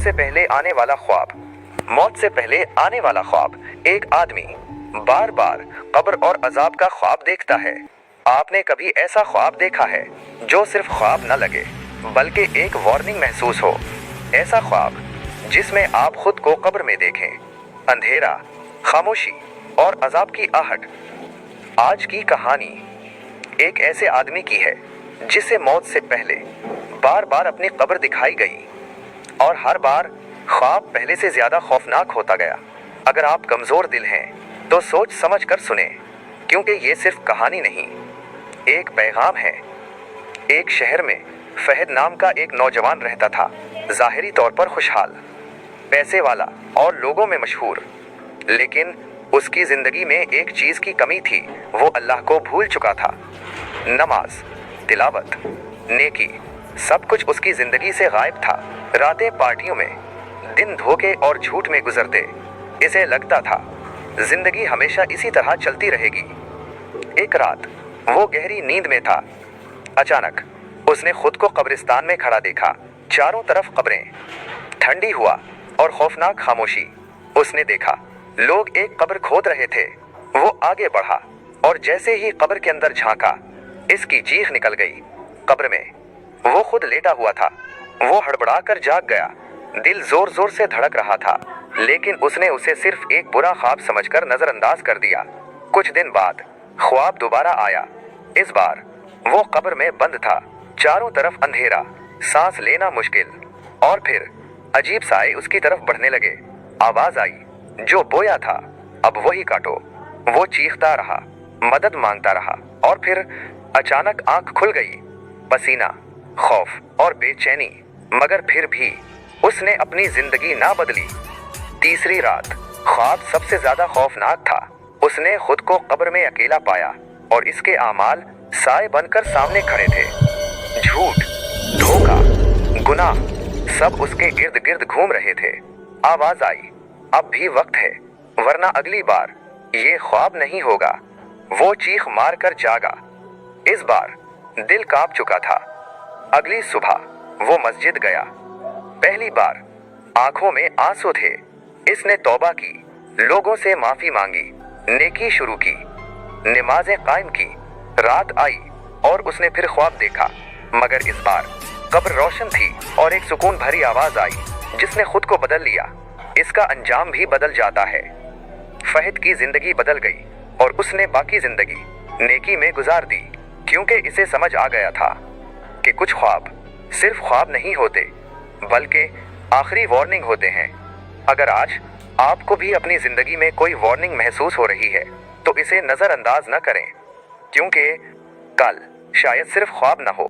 से पहले आने वाला ख्वाब। मौत से पहले आने वाला ख्वाब। एक आदमी बार बार कब्र और अजाब का ख्वाब देखता है। आपने कभी ऐसा ख्वाब देखा है जो सिर्फ ख्वाब न लगे बल्कि एक वार्निंग महसूस हो? ऐसा ख्वाब जिसमें आप खुद को कब्र में देखें, अंधेरा, खामोशी और अजाब की आहट। आज की कहानी एक ऐसे आदमी की है जिसे मौत से पहले बार बार अपनी कब्र दिखाई गई और हर बार ख्वाब पहले से ज्यादा खौफनाक होता गया। अगर आप कमजोर दिल हैं तो सोच समझ कर सुने, क्योंकि ये सिर्फ कहानी नहीं, एक पैगाम है। एक शहर में फहद नाम का एक नौजवान रहता था, ज़ाहिरी तौर पर खुशहाल, पैसे वाला और लोगों में मशहूर। लेकिन उसकी ज़िंदगी में एक चीज़ की कमी थी, वो अल्लाह को भूल चुका था। नमाज, तिलावत, नेकी, सब कुछ उसकी ज़िंदगी से गायब था। रातें पार्टियों में, दिन धोखे और झूठ में गुजरते। इसे लगता था ज़िंदगी हमेशा इसी तरह चलती रहेगी। एक रात वो गहरी नींद में था। अचानक उसने खुद को कब्रिस्तान में खड़ा देखा। चारों तरफ कब्रें, ठंडी हवा और खौफनाक खामोशी। उसने देखा लोग एक कब्र खोद रहे थे। वो आगे बढ़ा और जैसे ही कब्र के अंदर झांका, इसकी चीख निकल गई। कब्र में वो खुद लेटा हुआ था। वो हड़बड़ा कर जाग गया। दिल जोर जोर से धड़क रहा था, लेकिन उसने उसे सिर्फ एक बुरा ख्वाब समझकर नजरअंदाज कर दिया। कुछ दिन बाद ख्वाब दोबारा आया। इस बार वो कब्र में बंद था। चारों तरफ अंधेरा, सांस लेना मुश्किल। और फिर अजीब साए उसकी तरफ बढ़ने लगे। आवाज आई, जो बोया था अब वही काटो। वो चीखता रहा, मदद मांगता रहा, और फिर अचानक आंख खुल गई। पसीना, खौफ और बेचैनी, मगर फिर भी उसने अपनी जिंदगी ना बदली। तीसरी रात ख्वाब सबसे ज्यादा खौफनाक था। उसने खुद को कब्र में अकेला पाया और इसके आमाल साए बनकर सामने खड़े थे। झूठ, धोखा, गुनाह, सब उसके इर्द गिर्द घूम रहे थे। आवाज आई, अब भी वक्त है, वरना अगली बार ये ख्वाब नहीं होगा। वो चीख मार कर जागा। इस बार दिल कांप चुका था। अगली सुबह वो मस्जिद गया। पहली बार आंखों में आंसू थे। इसने तौबा की, लोगों से माफी मांगी, नेकी शुरू की, नमाजें कायम की। रात आई और उसने फिर ख्वाब देखा, मगर इस बार कब्र रोशन थी और एक सुकून भरी आवाज आई जिसने खुद को बदल लिया। इसका अंजाम भी बदल जाता है। फहद की जिंदगी बदल गई और उसने बाकी जिंदगी नेकी में गुजार दी, क्योंकि इसे समझ आ गया था कि कुछ ख्वाब सिर्फ ख्वाब नहीं होते बल्कि आखिरी वार्निंग होते हैं। अगर आज आपको भी अपनी जिंदगी में कोई वार्निंग महसूस हो रही है तो इसे नजरअंदाज न करें, क्योंकि कल शायद सिर्फ ख्वाब न हो।